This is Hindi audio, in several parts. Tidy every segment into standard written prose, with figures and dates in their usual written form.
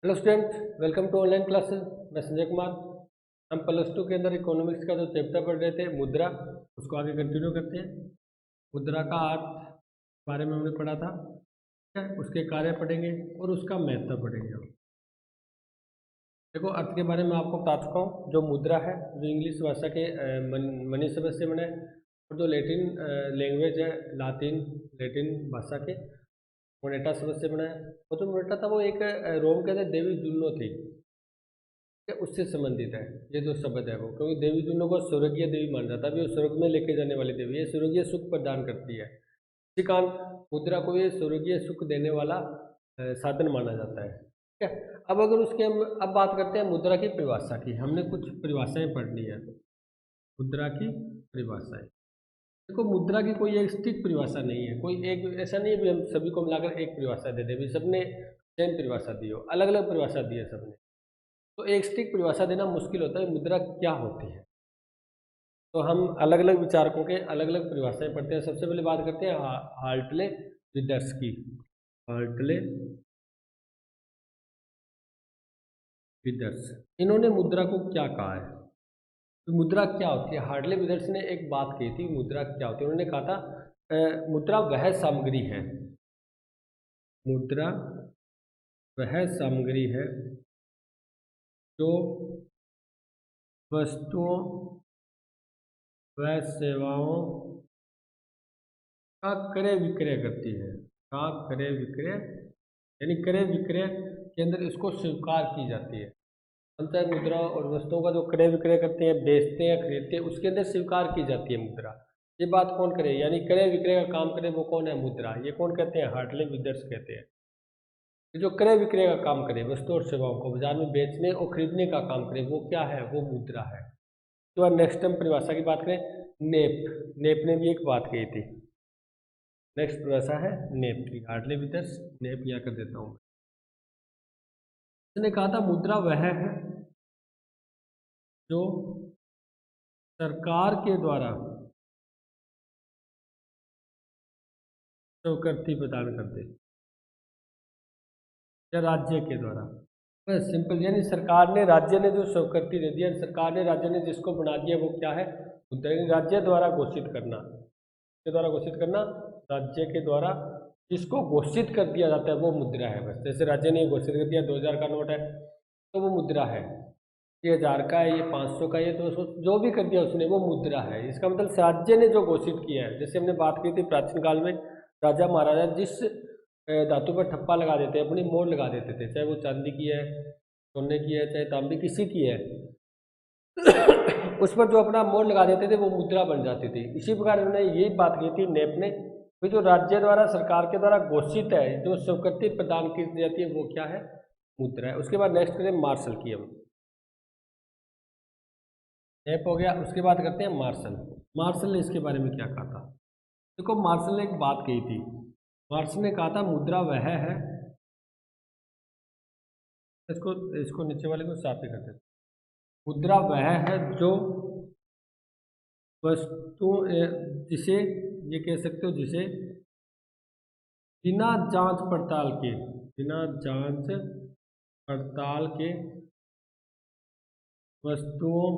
Hello student, welcome to online classes. मैं संजय कुमार। हम +2 के अंदर इकोनॉमिक्स का जो चैप्टर पढ़ रहे थे मुद्रा, उसको आगे कंटिन्यू करते हैं। मुद्रा का अर्थ के बारे में हमने पढ़ा था, ठीक है। उसके कार्य पढ़ेंगे और उसका महत्व पढ़ेंगे हम। देखो, अर्थ के बारे में आपको बता चुका हूँ। जो मुद्रा है, जो इंग्लिश भाषा के मनी शब्द से बने, और जो लैटिन लैंग्वेज है, लैटिन भाषा के मोनेटा शब्द से बना है। और जो मोनेटा था वो एक रोम के अंदर देवी जुनो थी, ये उससे संबंधित है। ये जो शब्द है वो, क्योंकि देवी जुनो को स्वर्गीय देवी माना जाता है। अभी वो स्वर्ग में लेके जाने वाली देवी है, स्वर्गीय सुख प्रदान करती है। इसी कारण मुद्रा को ये स्वर्गीय सुख देने वाला साधन माना जाता है, ठीक है। अब अगर उसके हम अब बात करते हैं मुद्रा की परिभाषा की। हमने कुछ परिभाषाएं पढ़नी है। मुद्रा की परिभाषाएं, देखो, मुद्रा की कोई एक स्टिक परिभाषा नहीं है। कोई एक ऐसा नहीं है भी हम सभी को मिलाकर एक परिभाषा दे दें। भी सबने सेम परिभाषा दी हो, अलग अलग परिभाषा दी है सबने, तो एक स्टिक परिभाषा देना मुश्किल होता है। मुद्रा क्या होती है, तो हम अलग अलग विचारकों के अलग अलग परिभाषाएं पढ़ते हैं। सबसे पहले बात करते हैं हार्टले विदर्स की। हार्टले विदर्स, इन्होंने मुद्रा को क्या कहा है, तो मुद्रा क्या होती है। हार्टले विदर्स ने एक बात कही थी, मुद्रा क्या होती है। उन्होंने कहा था मुद्रा वह सामग्री है, मुद्रा वह सामग्री है जो वस्तुओं व सेवाओं का क्रय विक्रय करती है। का क्रय विक्रय, यानी क्रय विक्रय के अंदर इसको स्वीकार की जाती है। हम चाहे मुद्रा और वस्तुओं का जो क्रय विक्रय करते हैं, बेचते हैं, खरीदते हैं, उसके अंदर स्वीकार की जाती है मुद्रा। ये बात कौन करे, यानी क्रय विक्रय का काम करे, वो कौन है, मुद्रा। ये कौन कहते हैं, हार्टले विदर्स कहते हैं। ये जो क्रय विक्रय का काम करे, वस्तु और सेवाओं को बाजार में बेचने और खरीदने का काम करे, वो क्या है, वो मुद्रा है। तो नेक्स्ट हम परिभाषा की बात करें, नेप। नेप ने भी एक बात कही थी। नेक्स्ट परिभाषा है नेप की। हार्टले विदर्स, नेप यहाँ कर देता हूँ। उसने कहा था मुद्रा वह है जो सरकार के द्वारा स्वीकृति प्रदान करते, या राज्य के द्वारा। बस सिंपल, यानी सरकार ने, राज्य ने जो स्वीकृति दे दिया, सरकार ने, राज्य ने जिसको बना दिया, वो क्या है, मुद्रा। राज्य द्वारा घोषित करना, के द्वारा घोषित करना, राज्य के द्वारा जिसको घोषित कर दिया जाता है वो मुद्रा है। बस जैसे राज्य ने घोषित कर दिया 2000 का नोट है, तो वो मुद्रा है। ये 1000 का है, ये 500 का है, ये 200, जो भी कर दिया उसने, वो मुद्रा है। इसका मतलब राज्य ने जो घोषित किया है। जैसे हमने बात की थी प्राचीन काल में, राजा महाराजा जिस धातु पर ठप्पा लगा देते, अपनी मोहर लगा देते थे, चाहे वो चांदी की है, सोने की है, चाहे तांबे किसी की है, उस पर जो अपना मोहर लगा देते थे वो मुद्रा बन जाती थी। इसी प्रकार उन्होंने यही बात की थी नेप ने, कि जो राज्य द्वारा, सरकार के द्वारा घोषित है, जो स्वीकृति प्रदान की जाती है, वो क्या है, मुद्रा है। उसके बाद नेक्स्ट करें मार्शल की हम। नेप हो गया, उसके बाद करते हैं मार्शल। मार्शल ने इसके बारे में क्या कहा था। देखो, मार्शल ने एक बात कही थी। मार्शल ने कहा था मुद्रा वह है, इसको इसको नीचे वाले को साफ ही करते हैं। मुद्रा वह है जो वस्तु, जिसे, ये कह सकते हो, जिसे बिना जांच पड़ताल के, बिना जांच पड़ताल के वस्तुओं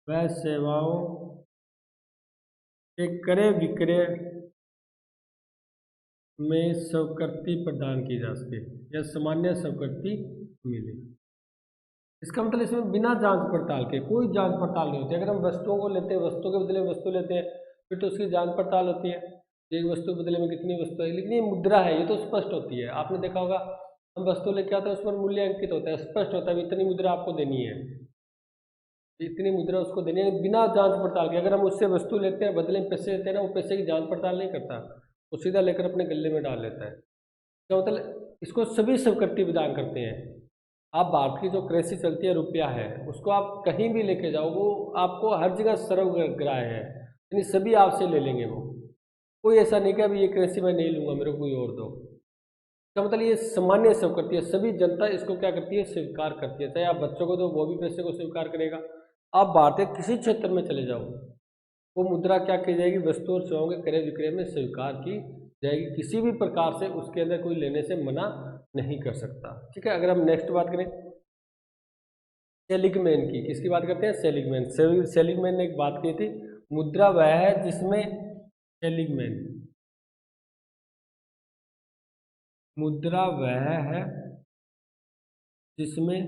व सेवाओं के क्रय विक्रय में स्वीकृति प्रदान की जा सके, या सामान्य स्वीकृति मिले। इसका मतलब इसमें बिना जांच पड़ताल के, कोई जांच पड़ताल नहीं होती। अगर हम वस्तुओं को लेते हैं, वस्तु के बदले में वस्तु लेते हैं, फिर तो उसकी जांच पड़ताल होती है, एक वस्तु के बदले में कितनी वस्तु है। लेकिन ये मुद्रा है, ये तो स्पष्ट होती है। आपने देखा होगा, हम वस्तु लेके आते हैं, उस पर मूल्य अंकित होता है, स्पष्ट होता है, इतनी मुद्रा आपको देनी है, इतनी मुद्रा उसको देनी है, बिना जांच पड़ताल के। अगर हम उससे वस्तु लेते हैं, बदले में पैसे लेते हैं ना, वो पैसे की जांच पड़ताल नहीं करता, वो सीधा लेकर अपने गले में डाल लेता है। तो मतलब इसको सभी स्वीकृति प्रदान करते हैं। आप भारत की जो करेंसी चलती है, रुपया है, उसको आप कहीं भी लेके जाओ, वो आपको हर जगह सर्वग्राह्य है, यानी सभी आपसे ले लेंगे। वो कोई ऐसा नहीं कि अभी ये करेंसी मैं नहीं लूँगा, मेरे को कोई और दो। इसका मतलब ये सामान्य स्वीकृति है, सभी जनता इसको क्या करती है, स्वीकार करती है। चाहे आप बच्चों को दो, वो भी पैसे को स्वीकार करेगा। आप भारतीय किसी क्षेत्र में चले जाओ, वो मुद्रा क्या की जाएगी, वस्तु और सेवाओं के क्रय विक्रय में स्वीकार की जाएगी। किसी भी प्रकार से उसके अंदर कोई लेने से मना नहीं कर सकता। ठीक है, अगर हम नेक्स्ट बात करें सेलिगमैन की, किसकी बात करते हैं? सेलिगमैन। सेलिगमैन ने एक बात की थी, मुद्रा वह है जिसमें सेलिगमैन, मुद्रा वह है जिसमें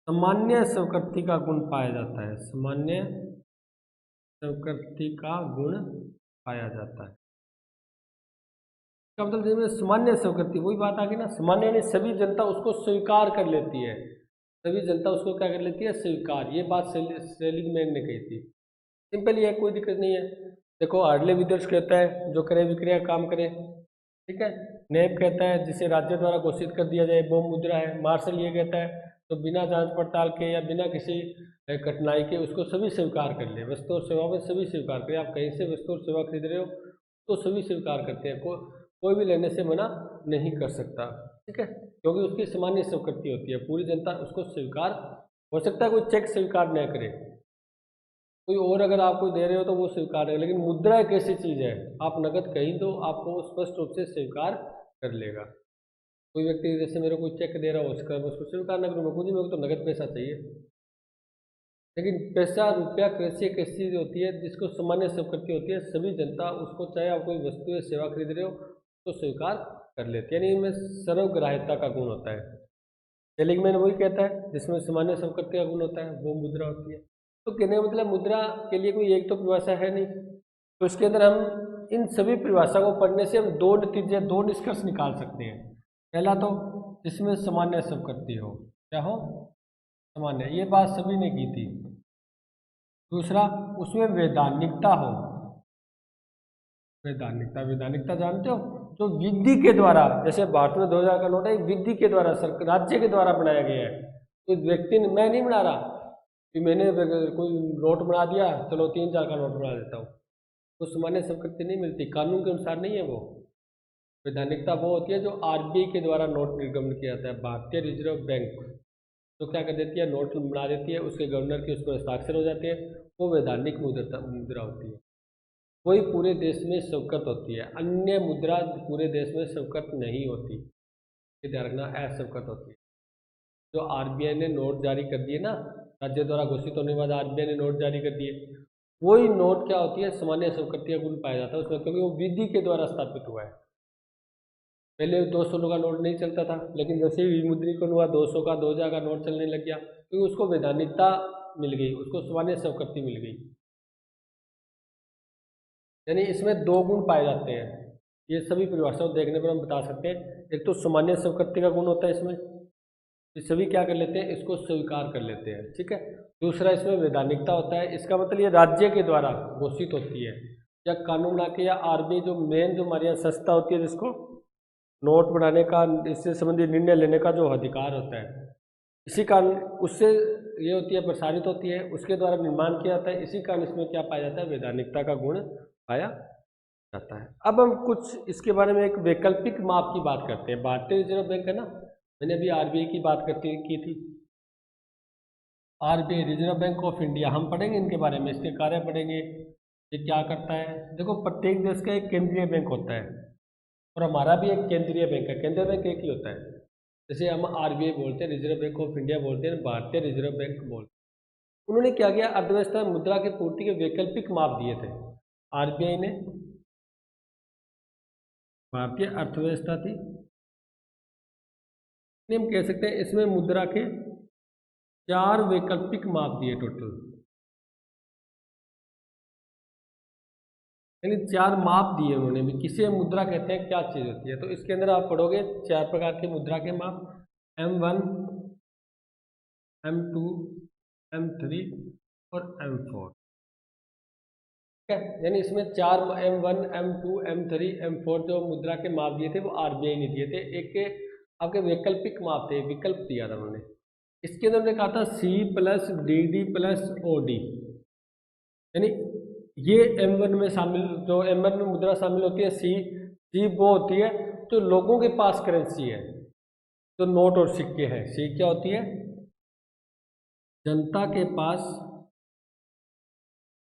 सामान्य स्वीकृति का गुण पाया जाता है, सामान्य स्वीकृति का गुण पाया जाता है। इसका मतलब जिसमें सामान्य स्वीकृति, वही बात आ गई ना, सामान्य यानी सभी जनता उसको स्वीकार कर लेती है, सभी जनता उसको क्या कर लेती है? स्वीकार। ये बात सेलिगमैन ने कही थी। सिंपल ही है, कोई दिक्कत नहीं है। देखो हार्डले विदर्स कहता है जो क्रय विक्रय काम करे, ठीक है। नेब कहता है जिसे राज्य द्वारा घोषित कर दिया जाए वो मुद्रा है। मार्शल ये कहता है तो बिना जांच पड़ताल के या बिना किसी कठिनाई के उसको सभी स्वीकार कर ले। वस्तु और सेवा में सभी स्वीकार करें, आप कहीं से वस्तु और सेवा खरीद रहे हो तो सभी स्वीकार करते हैं, कोई भी लेने से मना नहीं कर सकता, ठीक है, क्योंकि उसकी सामान्य स्वीकृति होती है, पूरी जनता उसको स्वीकार, हो सकता है कोई चेक स्वीकार न करे, कोई और अगर आपको दे रहे हो तो वो स्वीकार है, लेकिन मुद्रा एक ऐसी चीज़ है आप नगद कहीं दो आपको स्पष्ट रूप से स्वीकार कर लेगा। कोई व्यक्ति जैसे मेरे को चेक दे रहा हो उसका मैं उसको स्वीकार न करूँ, मुझे मेरे को तो नगद पैसा चाहिए, लेकिन पैसा रुपया कृषि एक ऐसी चीज होती है जिसको सामान्य स्वीकृति होती है, सभी जनता उसको चाहे आप कोई वस्तु या सेवा खरीद रहे हो तो स्वीकार कर लेती है, यानी इनमें सर्वग्राह्यता का गुण होता है। सेलिगमैन वही कहता है जिसमें सामान्य स्वीकृति का गुण होता है वो मुद्रा होती है। तो कहने का मतलब मुद्रा के लिए कोई एक तो परिभाषा है नहीं, तो इसके अंदर हम इन सभी परिभाषा को पढ़ने से हम दो नतीजे, दो निष्कर्ष निकाल सकते हैं। पहला तो इसमें सामान्य स्वीकृति हो, क्या हो? सामान्य, ये बात सभी ने की थी। दूसरा उसमें वैधानिकता हो, वैधानिकता, वैधानिकता जानते हो, जो विधि के द्वारा, जैसे भारत में 2000 का नोट है विधि के द्वारा राज्य के द्वारा बनाया गया है, तो व्यक्ति ने, मैं नहीं बना रहा कि मैंने कोई नोट बना दिया चलो 3-4 का नोट बना देता हूँ, तो सामान्य स्वीकृति नहीं मिलती, कानून के अनुसार नहीं है वो। वैधानिकता वो होती है जो आरबीआई के द्वारा नोट निर्गमन किया जाता है, भारतीय रिजर्व बैंक, तो क्या कर देती है नोट बना देती है, उसके गवर्नर के उस पर हस्ताक्षर हो जाते हैं, वो वैधानिक मुद्रा होती है, वही पूरे देश में स्वीकृत होती है। अन्य मुद्रा पूरे देश में स्वीकृत नहीं होती, ये ध्यान रखना, अस्वीकृत होती है। जो आरबीआई ने नोट जारी कर दिए ना, राज्य द्वारा घोषित होने के बाद आरबीआई ने नोट जारी कर दिए, वही नोट क्या होती है? सामान्य स्वीकृति का गुण पाया जाता है उसमें, क्योंकि वो विधि के द्वारा स्थापित हुआ है। पहले 200 का नोट नहीं चलता था, लेकिन जैसे ही विमुद्रीकरण हुआ 200 का 2000 का नोट चलने लग गया, क्योंकि उसको वैधानिकता मिल गई, उसको सामान्य स्वीकृति मिल गई। यानी इसमें दो गुण पाए जाते हैं, ये सभी परिभाषाओं देखने पर हम बता सकते हैं। एक तो सामान्य स्वीकृति का गुण होता है इसमें, ये सभी क्या कर लेते हैं? इसको स्वीकार कर लेते हैं, ठीक है। दूसरा इसमें वैधानिकता होता है, इसका मतलब ये राज्य के द्वारा घोषित होती है या कानून बना के, या आरबीआई जो मेन जो हमारी यहाँ संस्था होती है जिसको नोट बनाने का, इससे संबंधित निर्णय लेने का जो अधिकार होता है, इसी कारण उससे ये होती है, प्रसारित होती है, उसके द्वारा निर्माण किया जाता है, इसी कारण इसमें क्या पाया जाता है? वैधानिकता का गुण पाया जाता है। अब हम कुछ इसके बारे में एक वैकल्पिक माप की बात करते हैं। भारतीय रिजर्व बैंक है ना, मैंने अभी आरबीआई की बात की थी, RBI reserve bank of India, हम पढ़ेंगे इनके बारे में, इसके कार्य पढ़ेंगे, ये क्या करता है। देखो प्रत्येक देश का एक केंद्रीय बैंक होता है और हमारा भी एक केंद्रीय बैंक है, केंद्रीय बैंक एक ही होता है, जैसे हम आरबीआई बोलते हैं, रिजर्व बैंक ऑफ इंडिया बोलते हैं, भारतीय रिजर्व बैंक बोलते हैं। उन्होंने क्या किया? अर्थव्यवस्था में मुद्रा की पूर्ति के वैकल्पिक माप दिए थे आरबीआई ने। भारतीय अर्थव्यवस्था थी, हम कह सकते हैं इसमें मुद्रा के 4 वैकल्पिक माप दिए टोटल, यानी 4 माप दिए उन्होंने भी, किसे मुद्रा कहते हैं, क्या चीज़ होती है। तो इसके अंदर आप पढ़ोगे 4 प्रकार के मुद्रा के माप, M1, M2, M3 और M4, ठीक है। यानी इसमें 4 M1, M2, M3, M4 जो मुद्रा के माप दिए थे वो आरबीआई ने दिए थे। एक के आपके वैकल्पिक माप थे, विकल्प दिया था उन्होंने। इसके अंदर उन्होंने कहा था C+DD+OD, यानी ये M1 में शामिल, जो M1 में मुद्रा शामिल होती है, सी वो होती है जो लोगों के पास करेंसी है, जो नोट और सिक्के हैं। सी क्या होती है? जनता के पास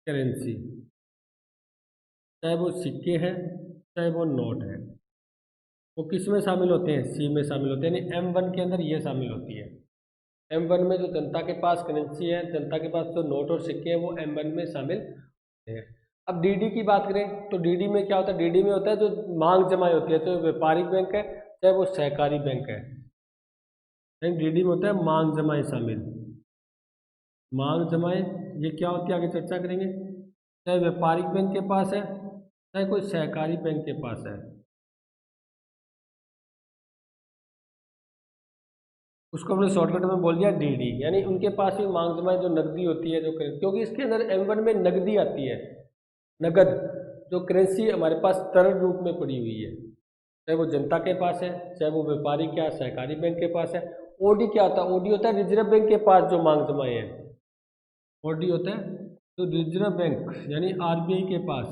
करेंसी, चाहे वो सिक्के हैं चाहे वो नोट है। वो किस में शामिल होते हैं, सी में शामिल होते हैं, यानी M1 के अंदर ये शामिल होती है। M1 में जो जनता के पास करेंसी है, जनता के पास जो नोट और सिक्के हैं, वो M1 में शामिल होते हैं। अब DD की बात करें तो DD में क्या होता है, DD में होता है जो मांग जमाई होती है, चाहे व्यापारिक बैंक है चाहे वो सहकारी बैंक है, DD में होता है मांग जमाई शामिल। मांग जमाई ये क्या होती है आगे चर्चा करेंगे, चाहे व्यापारिक बैंक के पास है चाहे कोई सहकारी बैंक के पास है, उसको हमने शॉर्टकट में बोल दिया DD, यानी उनके पास भी मांग जमाई जो नकदी होती है, जो क्योंकि इसके अंदर M1 में नकदी आती है, नगद जो करेंसी हमारे पास तरल रूप में पड़ी हुई है, चाहे वो जनता के पास है चाहे वो व्यापारिक या सहकारी बैंक के पास है। OD क्या होता है, OD होता है रिजर्व बैंक के पास जो मांग जमाई है, OD होता है तो रिजर्व बैंक यानी RBI के पास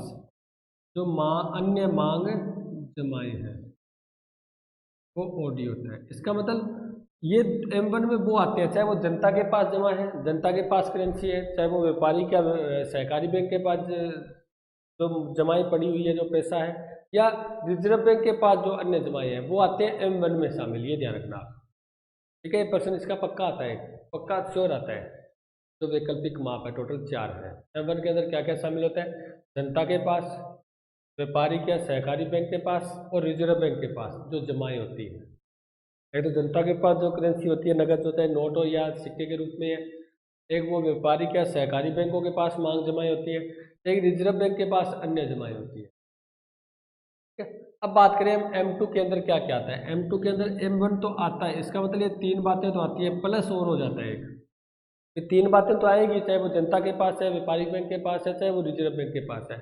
जो अन्य मांग जमाए हैं वो OD होता है। इसका मतलब ये M1 में वो आते हैं, चाहे वो जनता के पास जमा है, जनता के पास करेंसी है, चाहे वो व्यापारी या सहकारी बैंक के पास जो जमाई पड़ी हुई है, जो पैसा है, या रिजर्व बैंक के पास जो अन्य जमाई है, वो आते हैं M1 में शामिल। ये ध्यान रखना आप, ठीक है। पर्सन इसका पक्का आता है, पक्का श्योर आता है। तो वैकल्पिक माप है, टोटल 4 है। M1 के अंदर क्या क्या शामिल होता है, जनता के पास, व्यापारिक या सहकारी बैंक के पास और रिजर्व बैंक के पास जो जमाई होती है। एक तो जनता के पास जो करेंसी होती है नगद होता है, नोट हो या सिक्के के रूप में है, एक वो व्यापारिक या सहकारी बैंकों के पास मांग जमाई होती है, एक रिजर्व बैंक के पास अन्य जमाई होती है, ठीक है। अब बात करें हम M2 के अंदर क्या क्या आता है। M2 के अंदर M1 तो आता है, इसका मतलब ये 3 बातें तो आती है, प्लस और हो जाता है एक, ये 3 बातें तो आएगी, चाहे वो जनता के पास है, व्यापारिक बैंक के पास है, चाहे वो रिजर्व बैंक के पास है।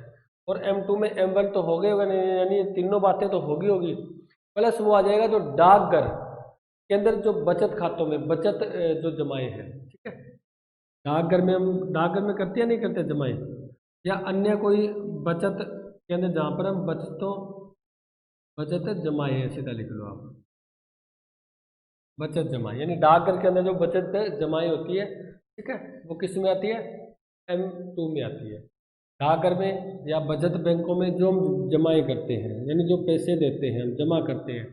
और M2 में M1 तो हो गए होगा, यानी ये तीनों बातें तो होगी होगी, प्लस वो आ जाएगा जो डाकघर के अंदर जो बचत खातों में बचत जो जमाए हैं, ठीक है। डाकघर में करते या नहीं करते जमाए, या अन्य कोई बचत के अंदर जहाँ पर हम बचत जमाए है, सीधा लिख लो आप, बचत जमाए, यानी डाकघर के अंदर जो बचत जमाई होती है, ठीक है, वो किस में आती है, M2 में आती है। डाकघर में या बचत बैंकों में जो हम जमाई करते हैं, यानी जो पैसे देते हैं, हम जमा करते हैं,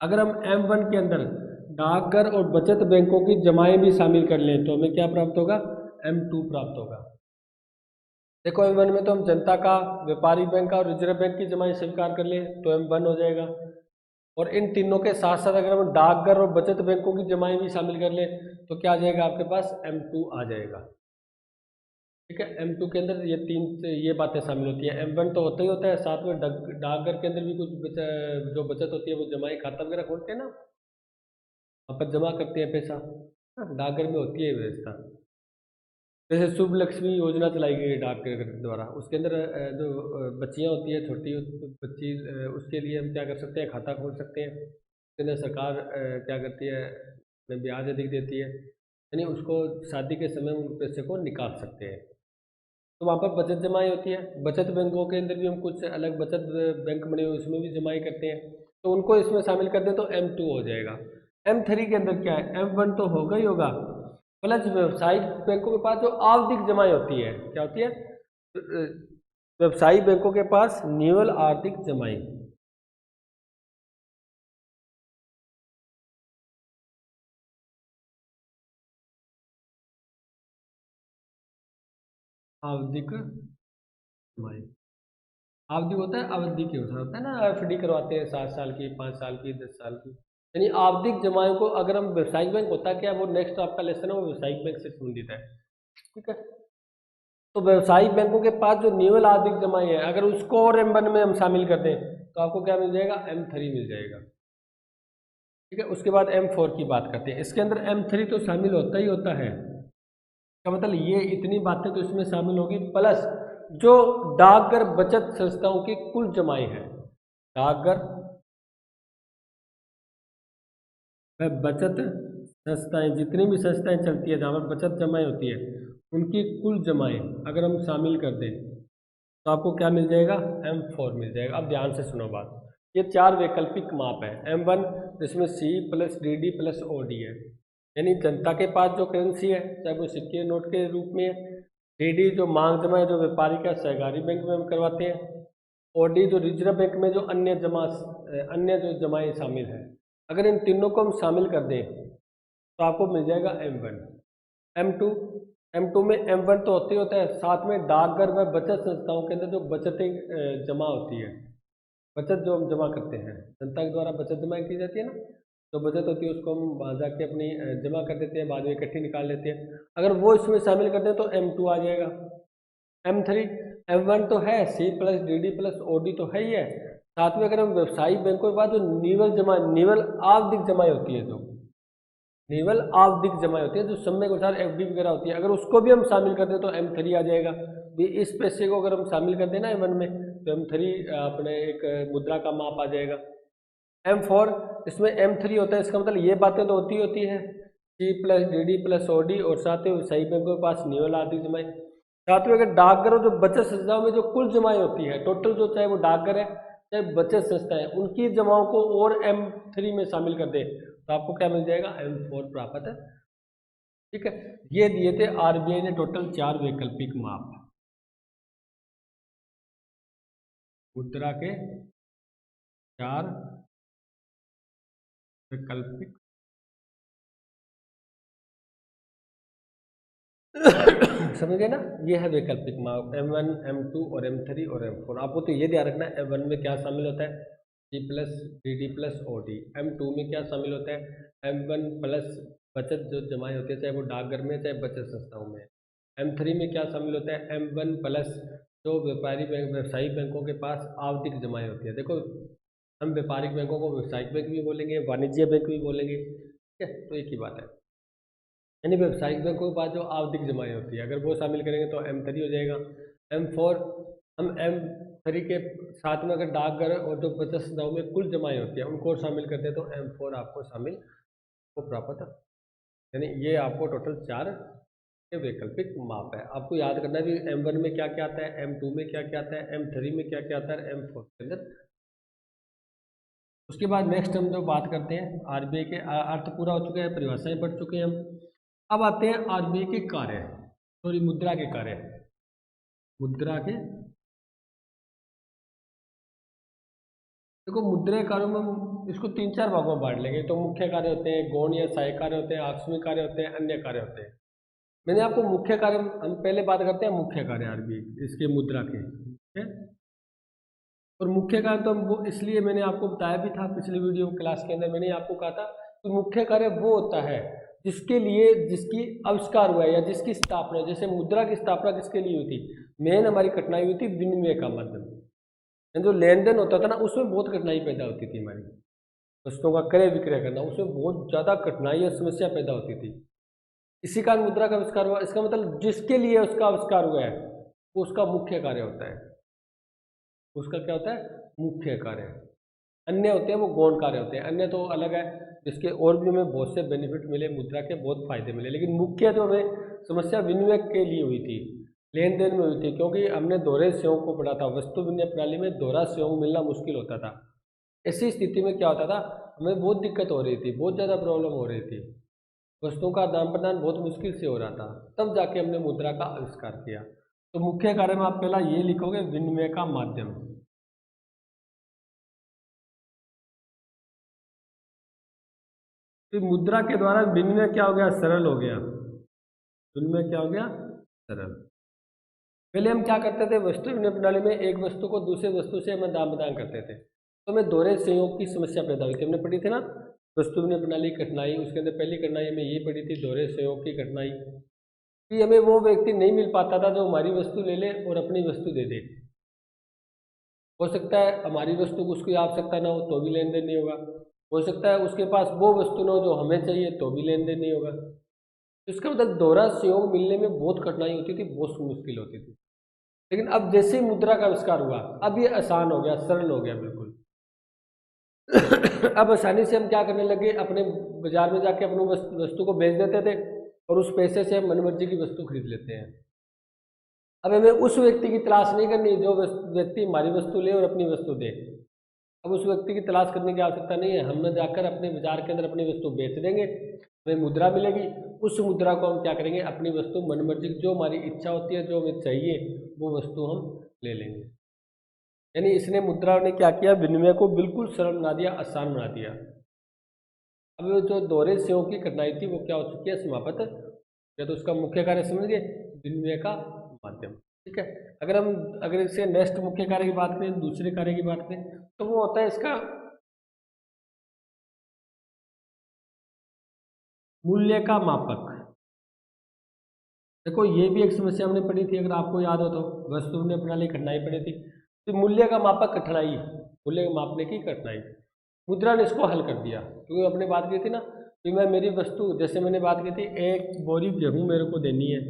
अगर हम M1 के अंदर डाकघर और बचत बैंकों की जमाएं भी शामिल कर लें तो हमें क्या प्राप्त होगा, M2 प्राप्त होगा। देखो M1 में तो हम जनता का, व्यापारिक बैंक का और रिजर्व बैंक की जमाएं स्वीकार कर लें तो M1 हो जाएगा, और इन तीनों के साथ साथ अगर हम डाकघर और बचत बैंकों की जमाएं भी शामिल कर लें तो क्या आ जाएगा, आपके पास M2 आ जाएगा, ठीक है। M2 के अंदर ये बातें शामिल होती है। M1 तो होता ही होता है, साथ में डाकघर के अंदर भी कुछ जो बचत होती है, वो जमाई खाता वगैरह खोलते हैं ना, वहाँ पर जमा करते हैं पैसा, डाकघर में होती है व्यवस्था। जैसे शुभ लक्ष्मी योजना चलाई गई है डाकघर द्वारा, उसके अंदर जो बच्चियाँ होती है, छोटी बच्ची, उसके लिए हम क्या कर सकते हैं, खाता खोल सकते हैं। उसके अंदर सरकार क्या करती है, ब्याज अधिक देती है, यानी उसको शादी के समय उन पैसे को निकाल सकते हैं। तो वहाँ पर बचत जमाई होती है। बचत बैंकों के अंदर भी हम कुछ अलग बचत बैंक बने हुए, उसमें भी जमाई करते हैं, तो उनको इसमें शामिल कर दें तो M2 हो जाएगा। M3 के अंदर क्या है, M1 तो होगा ही होगा, प्लस व्यवसायिक बैंकों के पास जो आवधिक जमाई होती है, क्या होती है, व्यवसायिक बैंकों के पास निवल आर्थिक जमाई, आवधिक जमाई, अवधि होता है, अवधि के अनुसार होता है ना, FD करवाते हैं 7 साल की, 5 साल की, 10 साल की, यानी आवधिक जमाई को अगर हम व्यवसायिक बैंक होता क्या है, वो नेक्स्ट आपका लेसन है, वो व्यवसायिक बैंक से संबंधित है, ठीक है। तो व्यवसायिक बैंकों के पास जो निवल आवधिक जमाई है, अगर उसको और M1 में हम शामिल कर दें तो आपको क्या मिल जाएगा, M3 मिल जाएगा, ठीक है। उसके बाद M4 की बात करते हैं, इसके अंदर M3 तो शामिल होता ही होता है, का मतलब ये इतनी बातें तो इसमें शामिल होगी, प्लस जो डाकघर बचत संस्थाओं की कुल जमाई है, डाकघर वह बचत संस्थाएं, जितनी भी संस्थाएं चलती है जहाँ पर बचत जमाई होती है, उनकी कुल जमाएं अगर हम शामिल कर दें तो आपको क्या मिल जाएगा, M4 मिल जाएगा। अब ध्यान से सुनो बात, ये 4 वैकल्पिक माप है। M1 जिसमें C plus DD plus OD है, यानी जनता के पास जो करेंसी है, चाहे वो सिक्के नोट के रूप में है, DD जो मांग जमा है, जो व्यापारिक या सहकारी बैंक में हम करवाते हैं, ओडी जो रिजर्व बैंक में जो अन्य जो जमाएं शामिल है, अगर इन तीनों को हम शामिल कर दें तो आपको मिल जाएगा M1। M2 में M1 तो होते ही होता है, साथ में डाकघर व बचत संस्थाओं के अंदर जो बचतें जमा होती है, बचत जो हम जमा करते हैं, जनता के द्वारा बचत जमा की जाती है ना, जो बचत होती है उसको हम वहाँ जाके अपनी जमा कर देते हैं, बाद में इकट्ठी निकाल लेते हैं। अगर वो इसमें शामिल कर दें तो M2 आ जाएगा। M3, M1 तो है, C plus DD plus OD तो है ही है, साथ में अगर हम व्यवसायिक बैंकों के पास जो निवल आवधिक जमाएं होती है, जो निवल आवधिक जमाएं होती है, जो समय के अनुसार FD वगैरह होती है, अगर उसको भी हम शामिल कर दें तो M3 आ जाएगा। भी इस पैसे को अगर हम शामिल कर दें ना M1 में तो M3 अपने एक मुद्रा का माप आ जाएगा। M4, इसमें M3 होता है, इसका मतलब ये बातें तो होती है, C plus DD plus OD और साथ ही व्यवसायिक बैंकों के पास निवल आवधिक जमाएं, साथ में अगर डाकघर और जो बचत संस्थाओं में जो कुल जमाएं होती है टोटल, जो चाहे वो डाकघर है चाहे बचत संस्था है, उनकी जमाओं को और M3 में शामिल कर दे तो आपको क्या मिल जाएगा, M4 प्राप्त है। ठीक है, ये दिए थे RBI ने टोटल 4 वैकल्पिक माप, मुद्रा के 4 वैकल्पिक समझ गए ना, ये है वैकल्पिक माप M1, M2 और M3 और M4। आपको तो ये ध्यान रखना है M1 में क्या शामिल होता है, C plus DD plus OD। M2 में क्या शामिल होता है, M1 प्लस बचत जो जमाएं होती है, चाहे वो डाकघर में चाहे बचत संस्थाओं में। M3 में क्या शामिल होता है, M1 प्लस जो व्यवसायिक बैंकों के पास आवधिक जमाएं होती है। देखो, हम व्यापारिक बैंकों को व्यवसायिक बैंक भी बोलेंगे, वाणिज्य बैंक भी बोलेंगे, ठीक है, तो एक ही बात है। यानी व्यावसायिक बैंकों के पास जो आवधिक जमाएं होती है, अगर वो शामिल करेंगे तो M3 हो जाएगा। M4, हम M3 के साथ में अगर डाकघर और जो बचत संस्थाओं में कुल जमाएं होती है उनको शामिल करते हैं तो M4 आपको शामिल को प्राप्त है। यानी ये आपको टोटल 4 के वैकल्पिक माप है। आपको याद करना है भी M1 में क्या क्या आता है, M2 में क्या क्या आता है, M3 में क्या क्या आता है, M4 के अंदर। उसके बाद नेक्स्ट हम जो बात करते हैं RBI के अर्थ पूरा हो चुका है, परिभाषाएं पढ़ चुके हैं हम। अब आते हैं RBI के कार्य, सॉरी मुद्रा के कार्य, मुद्रा के। देखो, मुद्रा कार्यों में हम इसको 3-4 भागों में बांट लेंगे। तो मुख्य कार्य होते हैं, गौण या सहायक कार्य होते हैं, आकस्मिक कार्य होते हैं, अन्य कार्य होते हैं। मैंने आपको मुख्य कार्य, हम पहले बात करते हैं मुख्य कार्य RBI इसके मुद्रा के, ठीक है। और मुख्य कार्य तो हम वो इसलिए मैंने आपको बताया भी था पिछली वीडियो क्लास के अंदर, मैंने आपको कहा था कि मुख्य कार्य वो होता है जिसके लिए जिसकी आविष्कार हुआ है या जिसकी स्थापना, जैसे मुद्रा की स्थापना किसके लिए हुई थी, मेन हमारी कठिनाई हुई थी विनिमय का माध्यम, जो लेन देन होता था ना, उसमें बहुत कठिनाई पैदा होती थी हमारी, वस्तुओं का क्रय विक्रय करना, उसमें बहुत ज़्यादा कठिनाई और समस्या पैदा होती थी। इसी कारण मुद्रा का आविष्कार हुआ। इसका मतलब जिसके लिए उसका आविष्कार हुआ है वो उसका मुख्य कार्य होता है, उसका क्या होता है, मुख्य कार्य। अन्य होते हैं वो गौण कार्य होते हैं, अन्य तो अलग है, जिसके और भी हमें बहुत से बेनिफिट मिले, मुद्रा के बहुत फायदे मिले, लेकिन मुख्य जो हमें समस्या विनिमय के लिए हुई थी, लेन देन में हुई थी, क्योंकि हमने दोहरे सहयोग को पढ़ा था, वस्तु विनिमय प्रणाली में दोहरा सहयोग मिलना मुश्किल होता था। ऐसी स्थिति में क्या होता था, हमें बहुत दिक्कत हो रही थी, बहुत ज़्यादा प्रॉब्लम हो रही थी, वस्तुओं का आदान प्रदान बहुत मुश्किल से हो रहा था, तब जाके हमने मुद्रा का आविष्कार किया। तो मुख्य कार्य में आप पहला ये लिखोगे, विनिमय का माध्यम। तो मुद्रा के द्वारा विनिमय क्या हो गया, सरल हो गया, विनिमय क्या हो गया, सरल। पहले हम क्या करते थे, वस्तु विनिमय प्रणाली में एक वस्तु को दूसरे वस्तु से हम आदान प्रदान करते थे, तो हमें दोहरे सहयोग की समस्या पैदा हुई थी, हमने पढ़ी थी ना वस्तु विनिमय प्रणाली की कठिनाई, उसके अंदर पहली कठिनाई हमें ये पड़ी थी, दोहरे सहयोग की कठिनाई, कि हमें वो व्यक्ति नहीं मिल पाता था जो हमारी वस्तु ले ले और अपनी वस्तु दे दे। हो सकता है हमारी वस्तु को उसकी आवश्यकता ना हो तो भी लेन देन नहीं होगा, हो सकता है उसके पास वो वस्तु ना हो जो हमें चाहिए तो भी लेन देन नहीं होगा। तो इसका मतलब दोहरा सहयोग मिलने में बहुत कठिनाई होती थी, बहुत मुश्किल होती थी। लेकिन अब जैसे ही मुद्रा का आविष्कार हुआ, अब ये आसान हो गया, सरल हो गया बिल्कुल। अब आसानी से हम क्या करने लगे, अपने बाजार में जाके अपनी वस्तु को बेच देते थे और उस पैसे से हम मनमर्जी की वस्तु खरीद लेते हैं। अब हमें उस व्यक्ति की तलाश नहीं करनी जो व्यक्ति हमारी वस्तु ले और अपनी वस्तु दे। अब उस व्यक्ति की तलाश करने की आवश्यकता नहीं है, हम जाकर अपने बाजार के अंदर अपनी वस्तु बेच देंगे, हमें मुद्रा मिलेगी, उस मुद्रा को हम क्या करेंगे, अपनी वस्तु मनमर्जी जो हमारी इच्छा होती है, जो हमें चाहिए वो वस्तु हम ले लेंगे। यानी इसने मुद्रा ने क्या किया, विनिमय को बिल्कुल सरल बना दिया, आसान बना दिया। अब वो जो दोहरे सेवों की कठिनाई थी वो क्या हो चुकी है, समाप्त। या तो उसका मुख्य कार्य समझ गए, विनिमय का माध्यम। ठीक है, अगर इससे नेक्स्ट मुख्य कार्य की बात करें, दूसरे कार्य की बात करें, तो वो होता है इसका मूल्य का मापक। देखो ये भी एक समस्या हमने पढ़ी थी, अगर आपको याद हो तो, वस्तु ने प्रणाली कठिनाई पढ़ी थी। तो मूल्य का मापक कठिनाई, मूल्य को मापने की कठिनाई, मुद्रा ने इसको हल कर दिया। क्योंकि अपने बात की थी ना कि मैं मेरी वस्तु, जैसे मैंने बात की थी, एक बोरी गेहूं मेरे को देनी है,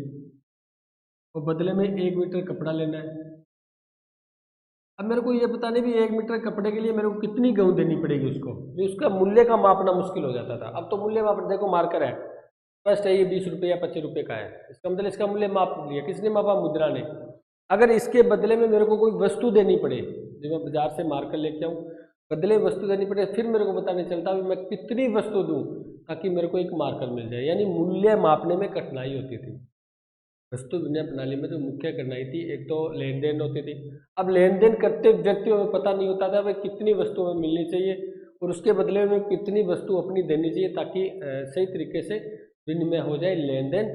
तो बदले में 1 मीटर कपड़ा लेना है। अब मेरे को ये पता नहीं भी 1 मीटर कपड़े के लिए मेरे को कितनी गेहूं देनी पड़ेगी उसको, तो उसका मूल्य का मापना मुश्किल हो जाता था। अब तो मूल्य माप, देखो मार्कर है, फर्स्ट है ये 20 रुपये या 25 रुपये का है, इसका मतलब इसका मूल्य माप लिया, किसने मापा, मुद्रा ने। अगर इसके बदले में मेरे को कोई वस्तु देनी पड़े, जो मैं बाजार से मार्कर लेके आऊँ, बदले वस्तु देनी पड़े, फिर मेरे को पता नहीं चलता भी मैं कितनी वस्तु दूँ ताकि मेरे को एक मार्कर मिल जाए। यानी मूल्य मापने में कठिनाई होती थी। वस्तु विनिमय प्रणाली में जो मुख्य कठिनाई थी, एक तो लेन देन होती थी। अब लेन देन करते व्यक्तियों में पता नहीं होता था भाई कितनी वस्तु हमें मिलनी चाहिए और उसके बदले में कितनी वस्तु अपनी देनी चाहिए, ताकि सही तरीके से विनिमय हो जाए, लेन देन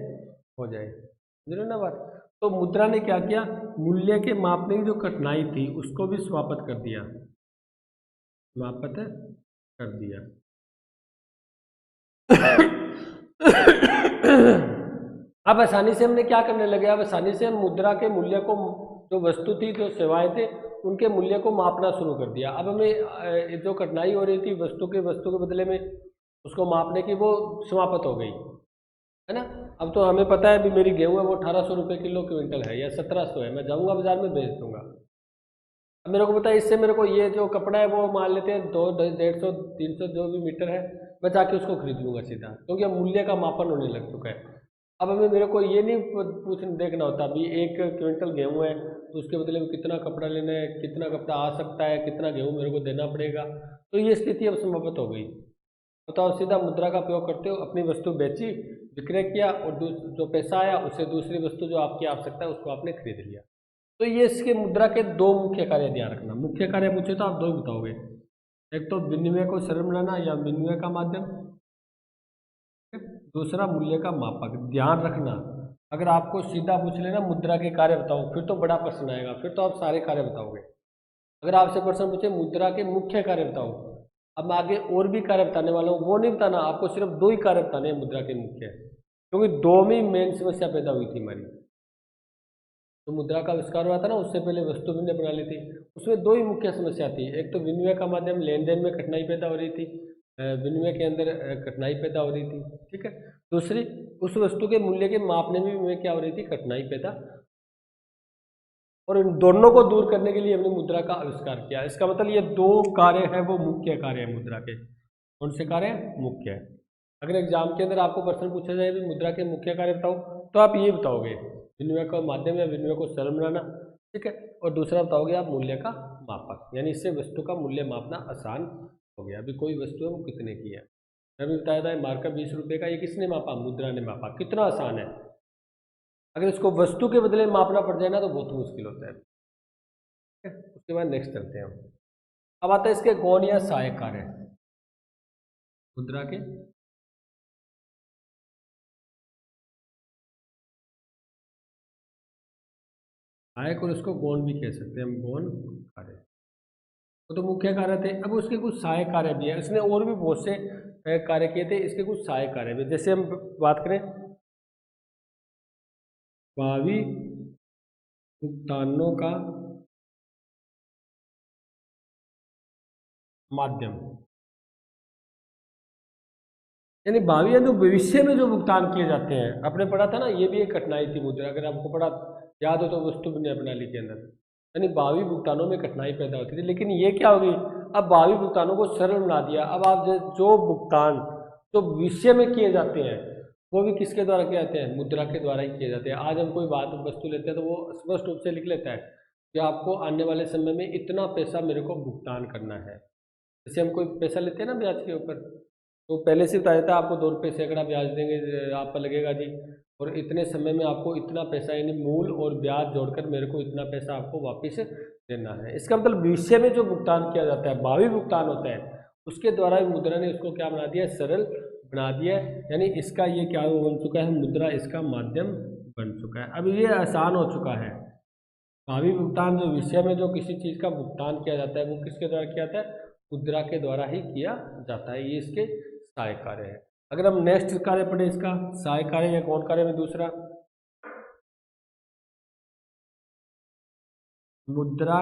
हो जाए। समझ ना बात। तो मुद्रा ने क्या किया, मूल्य के मापने की जो कठिनाई थी उसको भी समाप्त कर दिया, समाप्त कर दिया। अब आसानी से हमने क्या करने लगे, अब आसानी से हम मुद्रा के मूल्य को, जो वस्तु थी, जो सेवाएं थे, उनके मूल्य को मापना शुरू कर दिया। अब हमें जो कठिनाई हो रही थी वस्तु के बदले में उसको मापने की, वो समाप्त हो गई, है ना। अब तो हमें पता है भी मेरी गेहूं है वो 1800 रुपये किलो क्विंटल है या 1700 है, मैं जाऊंगा बाजार में बेच दूंगा। अब मेरे को पता है इससे मेरे को ये जो कपड़ा है वो मान लेते हैं 200, 150, 300 जो भी मीटर है, मैं जाके उसको खरीद लूंगा सीधा, क्योंकि अब मूल्य का मापन होने लग चुका है। अब हमें, मेरे को ये नहीं देखना होता भी 1 क्विंटल गेहूं है तो उसके बदले में कितना कपड़ा लेना है, कितना कपड़ा आ सकता है, कितना गेहूं मेरे को देना पड़ेगा। तो ये स्थिति अब समाप्त हो गई। बताओ, सीधा मुद्रा का प्रयोग करते हो, अपनी वस्तु बेची, विक्रय किया, और जो पैसा आया उससे दूसरी वस्तु जो आपकी आवश्यकता है उसको आपने खरीद लिया। तो ये इसके मुद्रा के दो मुख्य कार्य ध्यान रखना। मुख्य कार्य पूछे तो आप दो ही बताओगे, एक तो विनिमय को सरल बनाना या विनिमय का माध्यम, दूसरा मूल्य का मापक। ध्यान रखना, अगर आपको सीधा पूछ लेना मुद्रा के कार्य बताओ, फिर तो बड़ा प्रश्न आएगा, फिर तो आप सारे कार्य बताओगे। अगर आपसे प्रश्न पूछे मुद्रा के मुख्य कार्य बताओ, अब मैं आगे और भी कार्य बताने वाला हूँ, वो नहीं बताना आपको, सिर्फ दो ही कार्य बताने हैं मुद्रा के मुख्य, क्योंकि दो में मेन समस्या पैदा हुई थी हमारी। तो मुद्रा का आविष्कार हुआ था ना, उससे पहले वस्तु विनिमय प्रणाली थी, उसमें दो ही मुख्य समस्या थी। एक तो विनिमय का माध्यम, लेन देन में कठिनाई पैदा हो रही थी, विनिमय के अंदर कठिनाई पैदा हो रही थी, ठीक है। दूसरी, उस वस्तु के मूल्य के मापने में क्या हो रही थी, कठिनाई पैदा। और इन दोनों को दूर करने के लिए हमने मुद्रा का आविष्कार किया। इसका मतलब ये दो कार्य है वो मुख्य कार्य है मुद्रा के। कौन से कार्य मुख्य है। अगर एग्जाम के अंदर आपको प्रश्न पूछा जाए भी मुद्रा के मुख्य कार्य बताओ, तो आप ये बताओगे, विनिमय का माध्यम या विनिमय को सरल बनाना, ठीक है। और दूसरा बताओगे आप मूल्य का मापक, यानी इससे वस्तु का मूल्य मापना आसान हो गया। अभी कोई वस्तु है वो कितने की है, मैं भी बताया था मार्कर 20 रुपये का, ये किसने मापा, मुद्रा ने मापा। कितना आसान है। अगर इसको वस्तु के बदले में मापना पड़ जाए ना तो बहुत मुश्किल होता है। ठीक है? उसके बाद नेक्स्ट चलते हैं हम। अब आता है इसके गौण या सहायक कार्य मुद्रा के। सहायक और इसको गौण भी कह सकते हैं हम, गौण कार्य। वो तो मुख्य कार्य थे, अब उसके कुछ सहायक कार्य भी है। इसने और भी बहुत से कार्य किए थे, इसके कुछ सहायक कार्य भी। जैसे हम बात करें भावी भुगतानों का माध्यम, यानी भावी या तो भविष्य में जो भुगतान किए जाते हैं। आपने पढ़ा था ना, ये भी एक कठिनाई थी मुद्रा, अगर आपको पढ़ा याद हो तो, वस्तु विनिमय प्रणाली के अंदर, यानी भावी भुगतानों में कठिनाई पैदा होती थी। लेकिन ये क्या होगी, अब भावी भुगतानों को सरल बना दिया। अब आप जो भुगतान जो भविष्य में किए जाते हैं वो भी किसके द्वारा किए जाते हैं, मुद्रा के द्वारा ही किए जाते हैं। आज हम कोई बात वस्तु लेते हैं तो वो स्पष्ट रूप से लिख लेता है कि आपको आने वाले समय में इतना पैसा मेरे को भुगतान करना है। जैसे हम कोई पैसा लेते हैं ना ब्याज के ऊपर, तो पहले से बताया था आपको 2 रुपये सैकड़ा ब्याज देंगे, आप पर लगेगा जी और इतने समय में आपको इतना पैसा यानी मूल और ब्याज जोड़कर मेरे को इतना पैसा आपको वापस देना है। इसका मतलब भविष्य में जो भुगतान किया जाता है, भावी भुगतान होता है, उसके द्वारा मुद्रा ने उसको क्या बना दिया, सरल बना दिया है। यानी इसका ये क्या बन चुका है, मुद्रा इसका माध्यम बन चुका है। अब ये आसान हो चुका है। भावी भुगतान जो विषय में जो किसी चीज़ का भुगतान किया जाता है वो किसके द्वारा किया जाता है, मुद्रा के द्वारा ही किया जाता है। ये इसके सहायक कार्य है। अगर हम नेक्स्ट कार्य पढ़े इसका सहायक कार्य या कौन कार्य में दूसरा, मुद्रा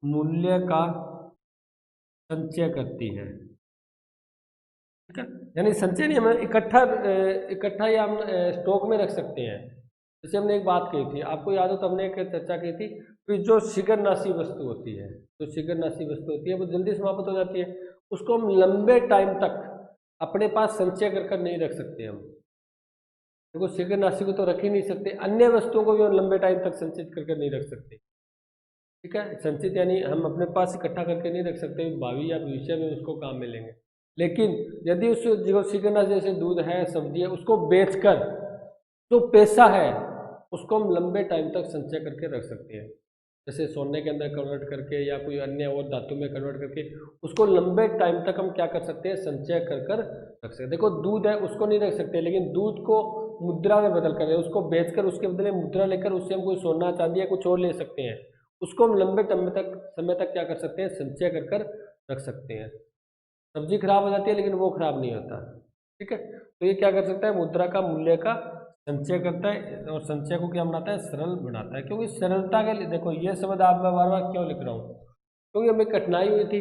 मूल्य का संचय करती है। ठीक है, यानी संचय नहीं, हम इकट्ठा या हम स्टॉक में रख सकते हैं। जैसे हमने एक बात कही थी, आपको याद हो तो हमने एक चर्चा की थी कि जो शीघ्रनाशी वस्तु होती है, जो शीघ्रनाशी वस्तु होती है वो जल्दी समाप्त हो जाती है, उसको हम लंबे टाइम तक अपने पास संचय कर नहीं रख सकते। हम देखो शीघ्रनाशी को तो रख ही नहीं सकते, अन्य वस्तुओं को भी हम लंबे टाइम तक संचित कर नहीं रख सकते। ठीक है, संचित यानी हम अपने पास इकट्ठा करके नहीं रख सकते, भावी या भविष्य में उसको काम में लेंगे। लेकिन यदि उस जो शीघ्रनाशी जैसे दूध है, सब्जी है, उसको बेचकर जो पैसा है उसको हम लंबे टाइम तक संचय करके रख सकते हैं। जैसे सोने के अंदर कन्वर्ट करके या कोई अन्य और धातु में कन्वर्ट करके उसको लंबे टाइम तक हम क्या कर सकते हैं, संचय कर रख सकते हैं। देखो दूध है उसको नहीं रख सकते, लेकिन दूध को मुद्रा में बदल कर उसको बेचकर उसके बदले मुद्रा लेकर उससे हम कोई सोना चांदी या कुछ और ले सकते हैं। उसको हम लंबे समय तक क्या कर सकते हैं, संचय कर रख सकते हैं। सब्जी खराब हो जाती है लेकिन वो खराब नहीं होता। ठीक है, तो ये क्या कर सकता है, मुद्रा का मूल्य का संचय करता है, और संचय को क्या बनाता है, सरल बनाता है। क्योंकि सरलता के लिए, देखो ये शब्द आप मैं बार बार क्यों लिख रहा हूँ, क्योंकि हमें कठिनाई हुई थी,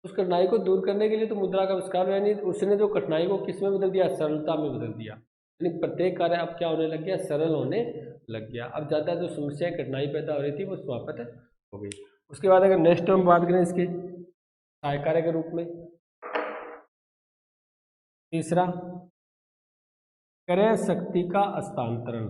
उस कठिनाई को दूर करने के लिए तो मुद्रा का आविष्कार, यानी उसने जो कठिनाई को किस में बदल दिया, सरलता में बदल दिया। यानी प्रत्येक कार्य अब क्या होने लग गया, सरल होने लग गया। अब ज़्यादा जो समस्याएं कठिनाई पैदा हो रही थी वो समाप्त हो गई। उसके बाद अगर नेक्स्ट हम बात करें इसके सहायक कार्य के रूप में, तीसरा क्रय शक्ति का हस्तांतरण।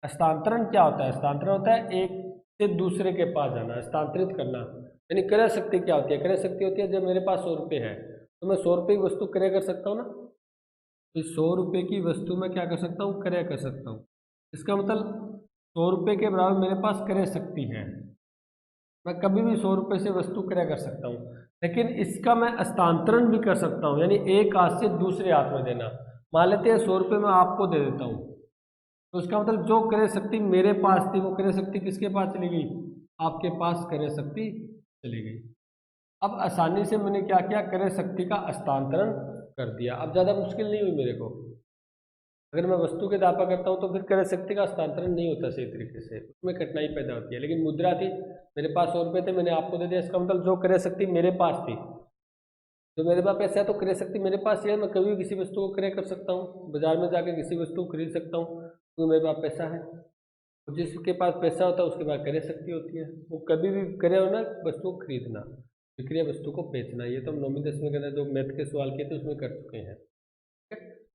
हस्तांतरण क्या होता है, हस्तांतरण होता है एक से दूसरे के पास जाना, हस्तांतरित करना। यानी क्रय शक्ति क्या होती है, क्रय शक्ति होती है जब मेरे पास 100 रुपये है तो मैं 100 रुपये की वस्तु क्रय कर सकता हूँ ना, तो 100 रुपये की वस्तु मैं क्या कर सकता हूँ, क्रय कर सकता हूँ। इसका मतलब 100 रुपये के बराबर मेरे पास क्रय शक्ति है, मैं कभी भी 100 रुपये से वस्तु क्रय कर सकता हूँ। लेकिन इसका मैं हस्तांतरण भी कर सकता हूँ, यानी एक हाथ से दूसरे हाथ में देना। मान लेते हैं 100 रुपये मैं आपको दे देता हूँ, तो उसका मतलब जो क्रय शक्ति मेरे पास थी वो क्रय शक्ति किसके पास चली गई, आपके पास क्रय शक्ति चली गई। अब आसानी से मैंने क्या किया, क्रय शक्ति का हस्तांतरण कर दिया। अब ज़्यादा मुश्किल नहीं हुई मेरे को। अगर मैं वस्तु के दापा करता हूँ तो फिर क्रय शक्ति का हस्तांतरण नहीं होता सही तरीके से, उसमें कठिनाई पैदा होती है। लेकिन मुद्रा थी, मेरे पास 100 रुपये थे, मैंने आपको दे दिया, इसका मतलब जो क्रय शक्ति मेरे पास थी, जो मेरे पास पैसा है तो क्रय शक्ति मेरे पास ही है, मैं कभी भी किसी वस्तु को क्रय कर सकता हूँ, बाजार में जाकर किसी वस्तु को खरीद सकता हूँ क्योंकि मेरे पास पैसा है। और जिसके पास पैसा होता है उसके पास क्रय शक्ति होती है, वो कभी भी क्रय होना वस्तु को खरीदना, विक्रय वस्तु को बेचना। ये तो हम 9वीं 10वीं के अंदर जो मैथ के सवाल किए थे उसमें कर चुके हैं।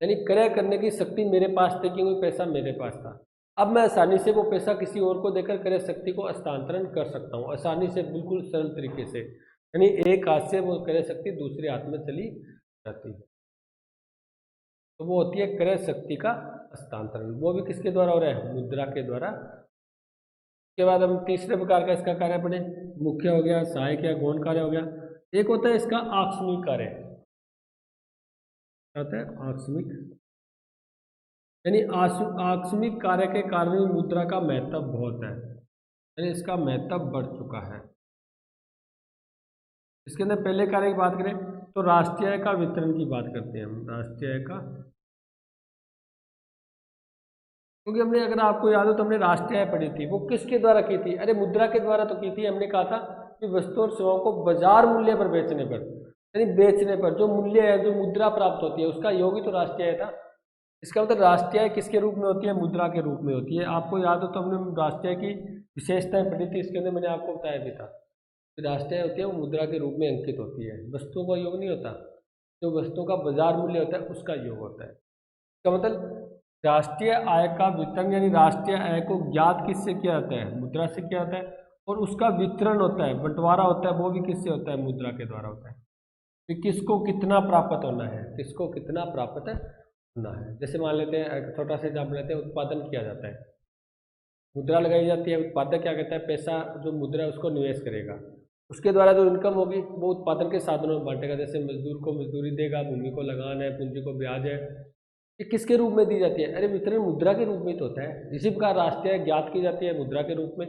यानी क्रय करने की शक्ति मेरे पास थी क्योंकि पैसा मेरे पास था। अब मैं आसानी से वो पैसा किसी और को देकर क्रय शक्ति को हस्तांतरण कर सकता हूँ, आसानी से, बिल्कुल सरल तरीके से। यानी एक हाथ से वो क्रय शक्ति दूसरे हाथ में चली जाती है, तो वो होती है क्रय शक्ति का हस्तांतरण। वो भी किसके द्वारा हो रहा है, मुद्रा के द्वारा। उसके बाद हम तीसरे प्रकार का इसका कार्य पढ़े, मुख्य हो गया, सहायक या गौण कार्य हो गया। एक होता है इसका आकस्मिक कार्य, क्या होता है, आकस्मिक, यानी आकस्मिक कार्य के कारण भी मुद्रा का महत्व बहुत है, यानी इसका महत्व बढ़ चुका है। इसके अंदर पहले कार्य की बात करें तो राष्ट्रीय आय का वितरण की बात करते हैं हम, राष्ट्रीय आय का, क्योंकि हमने, अगर आपको याद हो तो हमने राष्ट्रीय आय पढ़ी थी, वो किसके द्वारा की थी, अरे मुद्रा के द्वारा तो की थी। हमने कहा था कि वस्तु और सेवाओं को बाजार मूल्य पर बेचने पर, यानी बेचने पर जो मूल्य है, जो मुद्रा प्राप्त होती है, उसका योग ही तो राष्ट्रीय आय था। इसका मतलब राष्ट्रीय आय किसके रूप में होती है, मुद्रा के रूप में होती है। आपको याद हो तो हमने राष्ट्रीय आय की विशेषताएं पढ़ी थी, इसके अंदर मैंने आपको बताया भी था कि राष्ट्रीय आय होती है वो मुद्रा के रूप में अंकित होती है, वस्तुओं का योग नहीं होता, जो वस्तुओं का बाजार मूल्य होता है उसका योग होता है। इसका मतलब राष्ट्रीय आय का वितरण, यानी राष्ट्रीय आय को ज्ञात किससे किया जाता है, मुद्रा से किया जाता है, और उसका वितरण होता है, बंटवारा होता है, वो भी किससे होता है, मुद्रा के द्वारा होता है। कि किसको कितना प्राप्त होना है, किसको कितना प्राप्त होना है। जैसे मान लेते हैं, एक छोटा सा एग्जाम्पल लेते हैं, उत्पादन किया जाता है, मुद्रा लगाई जाती है, उत्पादक क्या कहता है, पैसा जो मुद्रा है उसको निवेश करेगा, उसके द्वारा जो इनकम होगी वो उत्पादन के साधनों में बांटेगा। जैसे मजदूर को मजदूरी देगा, भूमि को लगान है, पूंजी को ब्याज है, ये किसके रूप में दी जाती है, अरे वितरण मुद्रा के रूप में तो होता है। इसी प्रकार राष्ट्रीय आय ज्ञात की जाती है मुद्रा के रूप में,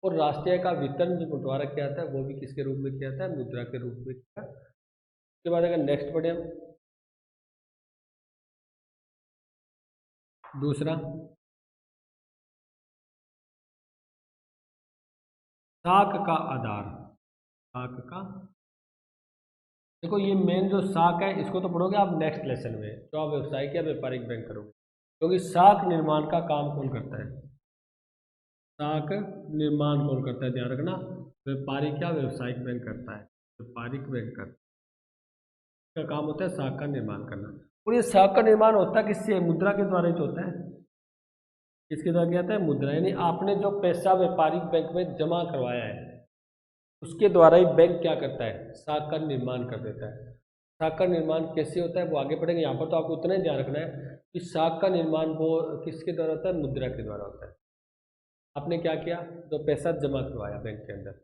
और राष्ट्रीय आय का वितरण जो बंटवारा किया जाता है वो भी किसके रूप में किया जाता है, मुद्रा के रूप में किया। उसके बाद अगर नेक्स्ट पढ़े हम, दूसरा साख का आधार, साख का, देखो ये मेन जो साख है इसको तो पढ़ोगे आप नेक्स्ट लेसन में, जो आप व्यवसायिक या व्यापारिक बैंक करोगे, क्योंकि साख निर्माण का काम कौन करता है, साख निर्माण कौन करता है, ध्यान रखना, व्यापारिक या व्यवसायिक बैंक करता है, व्यापारिक बैंक का काम होता है साख का निर्माण करना। और ये साख का निर्माण होता है किससे, मुद्रा के द्वारा ही तो होता है। किसके द्वारा किया जाता है, मुद्रा, यानी आपने जो पैसा व्यापारिक बैंक में जमा करवाया है उसके द्वारा ही बैंक क्या करता है, साख का निर्माण कर देता है। साख का निर्माण कैसे होता है वो आगे पढ़ेंगे, यहाँ पर तो आपको उतना ही ध्यान रखना है कि साख का निर्माण वो किसके द्वारा होता है, मुद्रा के द्वारा होता है। आपने क्या किया, जो पैसा जमा करवाया बैंक के अंदर,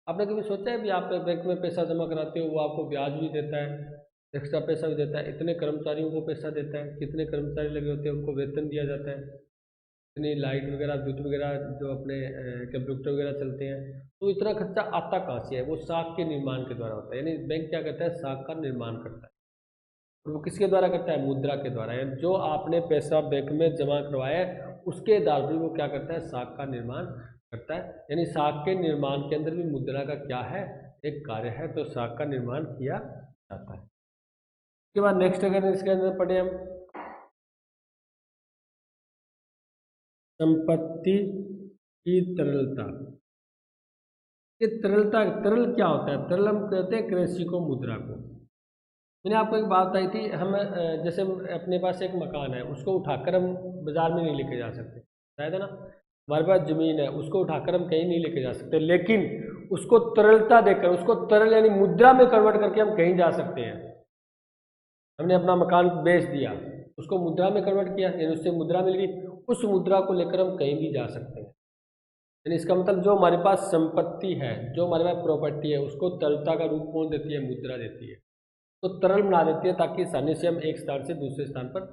आपने कभी सोचा है भी आप बैंक में पैसा जमा कराते हो वो आपको ब्याज भी देता है, एक्स्ट्रा पैसा भी देता है, इतने कर्मचारियों को पैसा देता है, कितने कर्मचारी लगे होते हैं उनको वेतन दिया जाता है, इतनी लाइट वगैरह दूध वगैरह जो अपने कंप्यूटर वगैरह चलते हैं, तो इतना खर्चा आता कहाँ से है, वो साख के निर्माण के द्वारा होता है। यानी बैंक क्या करता है, साख का निर्माण करता है, और वो किसके द्वारा करता है, मुद्रा के द्वारा। यानी जो आपने पैसा बैंक में जमा करवाया है उसके आधार पर वो क्या करता है, साख का निर्माण करता है। यानी साख के निर्माण के अंदर भी मुद्रा का क्या है, एक कार्य है, तो साख का निर्माण किया जाता है। उसके बाद नेक्स्ट अगर इसके अंदर पढ़े हम, संपत्ति की तरलता। ये तरलता, तरल क्या होता है, तरल हम कहते हैं करेंसी को, मुद्रा को। मैंने आपको एक बात बताई थी, हम जैसे अपने पास एक मकान है उसको उठाकर हम बाजार में नहीं लेके जा सकते, शायद है ना, हमारे पास जमीन है उसको उठाकर हम कहीं नहीं लेके जा सकते, लेकिन उसको तरलता देकर, उसको तरल यानी मुद्रा में कन्वर्ट करके हम कहीं जा सकते हैं। हमने अपना मकान बेच दिया, उसको मुद्रा में कन्वर्ट किया, यानी उससे मुद्रा मिल गई, उस मुद्रा को लेकर हम कहीं भी जा सकते हैं। यानी इसका मतलब जो हमारे पास संपत्ति है, जो हमारे पास प्रॉपर्टी है, उसको तरलता का रूप कौन देती है, मुद्रा देती है, तो तरल बना देती है, ताकि आसानी से हम एक स्थान से दूसरे स्थान पर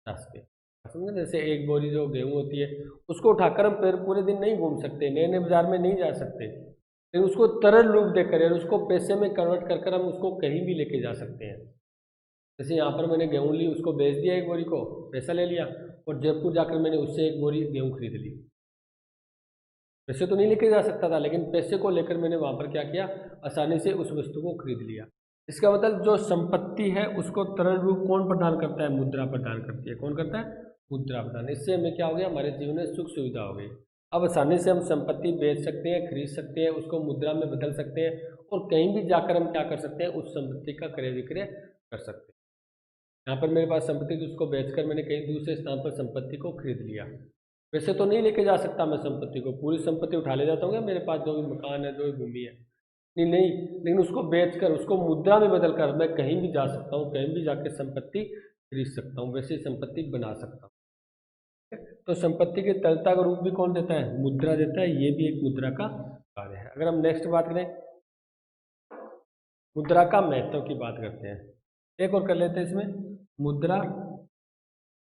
जा सकें। समझे, जैसे एक बोरी जो गेहूँ होती है उसको उठाकर हम फिर पूरे दिन नहीं घूम सकते, नए नए बाजार में नहीं जा सकते, लेकिन उसको तरल रूप देकर यानी उसको पैसे में कन्वर्ट कर हम उसको कहीं भी लेके जा सकते हैं। जैसे यहाँ पर मैंने गेहूँ ली, उसको बेच दिया एक बोरी को, पैसा ले लिया, और जयपुर जाकर मैंने उससे एक बोरी गेहूँ खरीद ली। पैसे तो नहीं लेके जा सकता था, लेकिन पैसे को लेकर मैंने वहाँ पर क्या किया, आसानी से उस वस्तु को खरीद लिया। इसका मतलब जो संपत्ति है उसको तरल रूप कौन प्रदान करता है, मुद्रा प्रदान करती है। कौन करता है, मुद्रा प्रदान। इससे हमें क्या हो गया, हमारे जीवन में सुख सुविधा हो गई। अब आसानी से हम संपत्ति बेच सकते हैं, खरीद सकते हैं, उसको मुद्रा में बदल सकते हैं, और कहीं भी जाकर हम क्या कर सकते हैं, उस संपत्ति का क्रय विक्रय कर सकते हैं। यहाँ पर मेरे पास संपत्ति थी, उसको बेचकर मैंने कहीं दूसरे स्थान पर संपत्ति को खरीद लिया। वैसे तो नहीं लेके जा सकता मैं संपत्ति को, पूरी संपत्ति उठा ले जाता हूँ मेरे पास जो भी मकान है, जो भी भूमि है, नहीं, लेकिन उसको बेचकर, उसको मुद्रा में बदलकर मैं कहीं भी जा सकता हूँ, कहीं भी जाकर संपत्ति खरीद सकता हूँ, वैसे संपत्ति बना सकता हूँ। तो संपत्ति की तरलता का रूप भी कौन देता है, मुद्रा देता है। ये भी एक मुद्रा का कार्य है। अगर हम नेक्स्ट बात करें, मुद्रा का महत्व की बात करते हैं, एक और कर लेते हैं इसमें। मुद्रा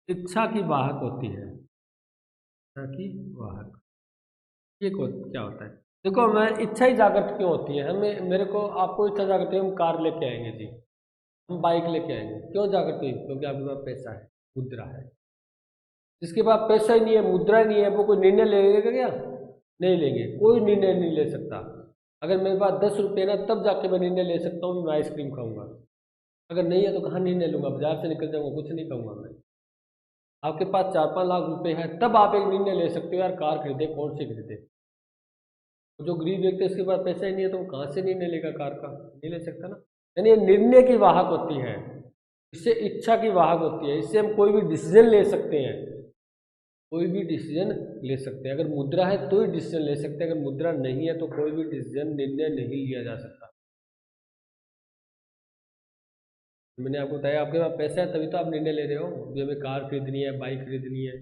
इच्छा की वाहक होती है, इच्छा की वाहक, ये क्या होता है, देखो मैं इच्छा ही जागृत क्यों होती है, हमें, मेरे को, आपको इच्छा जागृत है, हम कार लेके आएंगे जी, हम बाइक लेके आएंगे, क्यों जागृत हुई, क्योंकि आपके पास पैसा है, मुद्रा है। जिसके पास पैसा ही नहीं है, मुद्रा ही नहीं है, वो कोई निर्णय लेगा क्या, नहीं लेंगे, कोई निर्णय नहीं ले सकता। अगर मेरे पास 10 रुपये ना, तब जाके मैं निर्णय ले सकता हूँ मैं आइसक्रीम खाऊंगा, अगर नहीं है तो कहाँ निर्णय लूंगा, बाजार से निकल जाऊंगा, कुछ नहीं खाऊंगा मैं। आपके पास 4-5 लाख रुपए है, तब आप एक निर्णय ले सकते हो, यार कार खरीदे, कौन सी खरीदे। जो गरीब व्यक्ति है उसके पास पैसा ही नहीं है, तो वो कहाँ से निर्णय लेगा कार का, नहीं ले सकता ना। यानी ये निर्णय की वाहक होती है, इससे इच्छा की वाहक होती है, इससे हम कोई भी डिसीजन ले सकते हैं, कोई भी डिसीजन ले सकते हैं। अगर मुद्रा है तो ही डिसीजन ले सकते हैं, अगर मुद्रा नहीं है तो कोई भी डिसीजन, निर्णय नहीं लिया जा सकता। मैंने आपको बताया आपके पास पैसा है तभी तो आप निर्णय ले रहे हो कि हमें कार खरीदनी है, बाइक खरीदनी है,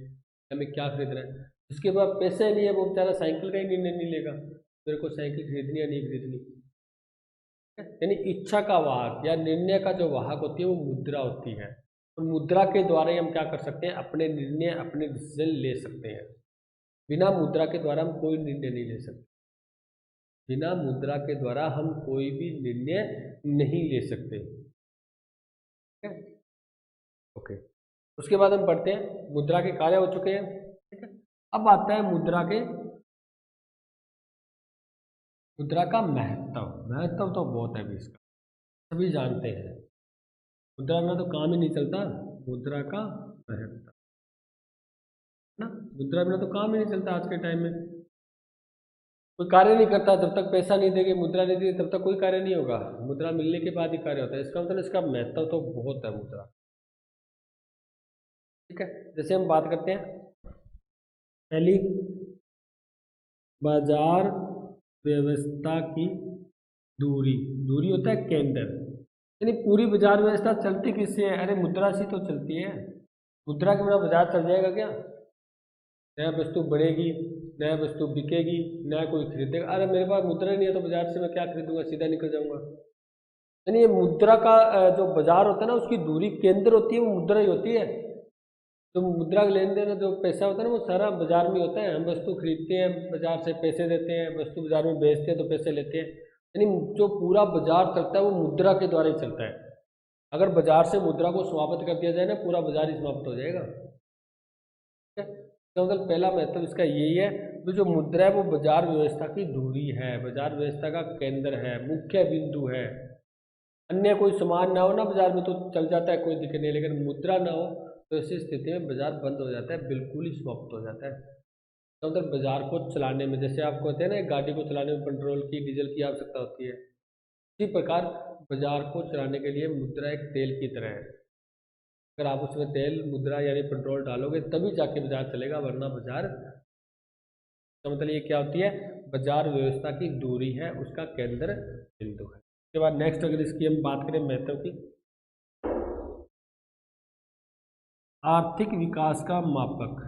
हमें क्या खरीदना है। जिसके पास पैसा ही नहीं है वो बेचारा साइकिल का ही निर्णय नहीं लेगा मेरे को साइकिल खरीदनी है नहीं खरीदनी। यानी इच्छा का वाहक या निर्णय का जो वाहक होती है वो मुद्रा होती है, और मुद्रा के द्वारा ही हम क्या कर सकते हैं, अपने निर्णय अपने डिसीजन ले सकते हैं। बिना मुद्रा के द्वारा हम कोई निर्णय नहीं ले सकते, बिना मुद्रा के द्वारा हम कोई भी निर्णय नहीं ले सकते। ठीक है, ओके। उसके बाद हम पढ़ते हैं मुद्रा के कार्य हो चुके हैं। ठीक है, अब आता है मुद्रा का महत्व। महत्व तो बहुत है भी इसका, सभी जानते हैं। मुद्रा बिना तो काम ही नहीं चलता। मुद्रा का महत्व ना, मुद्रा बिना तो काम ही नहीं चलता। आज के टाइम में कोई कार्य नहीं करता जब तक पैसा नहीं देंगे, मुद्रा नहीं देगी तब तक कोई कार्य नहीं होगा। मुद्रा मिलने के बाद ही कार्य होता है। इसका मतलब इसका महत्व तो बहुत है मुद्रा। ठीक है, जैसे हम बात करते हैं पहली, बाजार व्यवस्था की दूरी। दूरी होता है केंद्र, यानी पूरी बाजार व्यवस्था चलती किससे है? अरे मुद्रा से तो चलती है। मुद्रा के बिना बाजार चल जाएगा क्या? नया वस्तु बढ़ेगी, नया वस्तु बिकेगी, नया कोई खरीदेगा। अरे मेरे पास मुद्रा नहीं है तो बाजार से मैं क्या खरीदूंगा, सीधा निकल जाऊंगा। यानी ये मुद्रा का जो बाजार होता है ना उसकी दूरी केंद्र होती है वो मुद्रा ही होती है। तो मुद्रा का लेन देन जो पैसा होता है ना वो सारा बाजार में होता है। हम वस्तु खरीदते हैं, बाजार से पैसे देते हैं, वस्तु बाजार में बेचते हैं तो पैसे लेते हैं। यानी जो पूरा बाजार चलता है वो मुद्रा के द्वारा ही चलता है। अगर बाजार से मुद्रा को समाप्त कर दिया जाए ना पूरा बाजार ही समाप्त हो जाएगा। ठीक है, तो मतलब पहला महत्व इसका यही है कि जो मुद्रा है वो बाजार व्यवस्था की धुरी है, बाजार व्यवस्था का केंद्र है, मुख्य बिंदु है। अन्य कोई सामान ना हो ना बाजार में तो चल जाता है, कोई दिक्कत नहीं, लेकिन मुद्रा ना हो तो ऐसी स्थिति में बाजार बंद हो जाता है, बिल्कुल ही समाप्त हो जाता है। तो मतलब बाजार को चलाने में, जैसे आपको होते हैं ना गाड़ी को चलाने में पेट्रोल की डीजल की आवश्यकता होती है, इसी प्रकार बाजार को चलाने के लिए मुद्रा एक तेल की तरह है। अगर आप उसमें तेल मुद्रा यानी पेट्रोल डालोगे तभी जाके बाजार चलेगा, वरना बाजार, तो मतलब ये क्या होती है, बाजार व्यवस्था की दूरी है, उसका केंद्र बिंदु है। उसके बाद नेक्स्ट अगर इसकी हम बात करें महत्व की, आर्थिक विकास का मापक।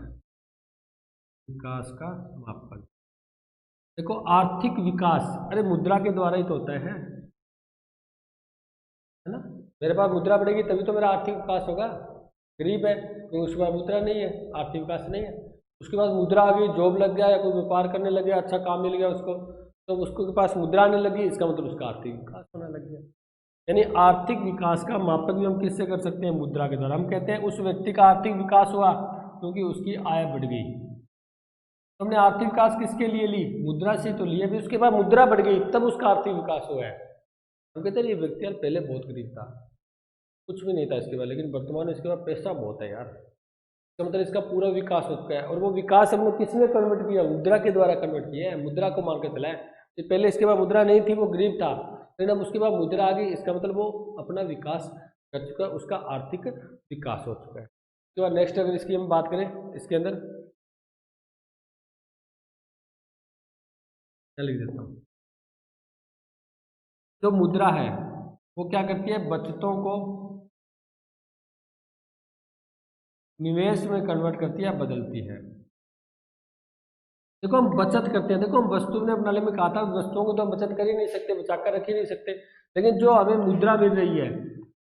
विकास का मापक, देखो आर्थिक विकास अरे मुद्रा के द्वारा ही तो होता है ना। मेरे पास मुद्रा बढ़ेगी तभी तो मेरा आर्थिक विकास होगा। गरीब है तो उसके पास मुद्रा नहीं है, आर्थिक विकास नहीं है। उसके पास मुद्रा आ गई, जॉब लग गया या कोई व्यापार करने लग गया, अच्छा काम मिल गया उसको, तो उसको के पास मुद्रा आने लगी, इसका मतलब उसका आर्थिक विकास होने लग गया। यानी आर्थिक विकास का मापक भी हम किससे कर सकते हैं? मुद्रा के द्वारा। हम कहते हैं उस व्यक्ति का आर्थिक विकास हुआ क्योंकि उसकी आय बढ़ गई। हमने आर्थिक विकास किसके लिए ली? मुद्रा से तो लिए, भी उसके बाद मुद्रा बढ़ गई तब उसका आर्थिक विकास हुआ है। हम कहते हैं ये व्यक्ति यार पहले बहुत गरीब था, कुछ भी नहीं था इसके बाद, लेकिन वर्तमान में इसके पास पैसा बहुत है यार, तो मतलब इसका पूरा विकास हो चुका है। और वो विकास हमने किसमें कन्वर्ट किया? मुद्रा के द्वारा कन्वर्ट किया है, मुद्रा को मान के चला है। ये पहले इसके बाद मुद्रा नहीं थी, वो गरीब था, लेकिन अब उसके बाद मुद्रा आ गई, इसका मतलब वो अपना विकास कर चुका है, उसका आर्थिक विकास हो चुका है। उसके बाद नेक्स्ट अगर इसकी हम बात करें, इसके अंदर क्या लिख देता हूँ, जो मुद्रा है वो क्या करती है? बचतों को निवेश में कन्वर्ट करती है, बदलती है। देखो हम बचत करते हैं, देखो हम वस्तु ने अपनाने में कहा था, वस्तुओं को तो हम बचत कर ही नहीं सकते, बचा कर रख ही नहीं सकते, लेकिन जो हमें मुद्रा मिल रही है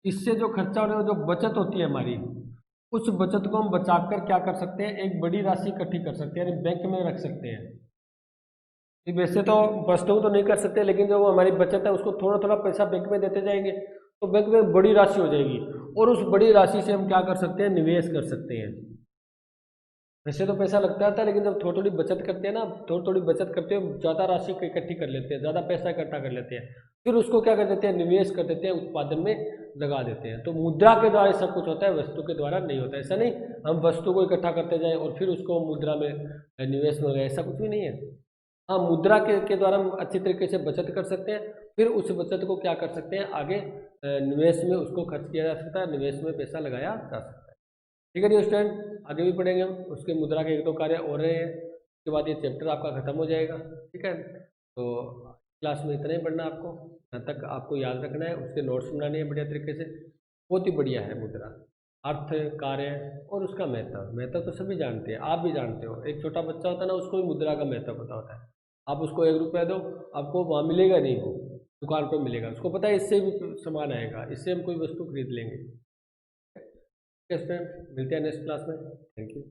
इससे जो खर्चा होने वाला जो बचत होती है हमारी, उस बचत को हम बचाकर क्या कर सकते हैं? एक बड़ी राशि इकट्ठी कर सकते हैं, यानी बैंक में रख सकते हैं। वैसे तो वस्तुओं तो नहीं कर सकते, लेकिन जो हमारी बचत है उसको थोड़ा थोड़ा पैसा बैंक में देते जाएंगे तो बैंक में बड़ी राशि हो जाएगी, और उस बड़ी राशि से हम क्या कर सकते हैं? निवेश कर सकते हैं। वैसे तो पैसा लगता था, लेकिन जब थोड़ी थोड़ी बचत करते हैं ना, थोड़ी थोड़ी बचत करते हैं, ज़्यादा राशि को इकट्ठी कर लेते हैं, ज़्यादा पैसा इकट्ठा कर लेते हैं, फिर उसको क्या कर देते हैं? निवेश कर देते हैं, उत्पादन में लगा देते हैं। तो मुद्रा के द्वारा सब कुछ होता है, वस्तु के द्वारा नहीं होता। ऐसा नहीं हम वस्तु को इकट्ठा करते जाएं और फिर उसको मुद्रा में निवेश में लगाए, ऐसा कुछ भी नहीं है। हाँ, मुद्रा के द्वारा हम अच्छी तरीके से बचत कर सकते हैं, फिर उस बचत को क्या कर सकते हैं? आगे निवेश में उसको खर्च किया जा सकता है, निवेश में पैसा लगाया जा सकता है। ठीक है स्टूडेंट, आगे भी पढ़ेंगे हम, उसके मुद्रा के एक दो कार्य और रहे हैं, उसके बाद ये चैप्टर आपका खत्म हो जाएगा। ठीक है, तो क्लास में इतना ही पढ़ना आपको, यहाँ तक आपको याद रखना है, उसके नोट्स बनाने हैं बढ़िया तरीके से। बहुत ही बढ़िया है मुद्रा। अर्थ, कार्य और उसका महत्व, महत्व तो सभी जानते हैं, आप भी जानते हो। एक छोटा बच्चा होता है ना, उसको भी मुद्रा का महत्व पता होता है। आप उसको 1 रुपया दो, आपको वहाँ मिलेगा नहीं, वो दुकान पर मिलेगा, उसको पता है इससे भी सामान आएगा, इससे हम कोई वस्तु खरीद लेंगे। ठीक है स्टूडेंट, मिलते हैं नेक्स्ट क्लास में। Thank you.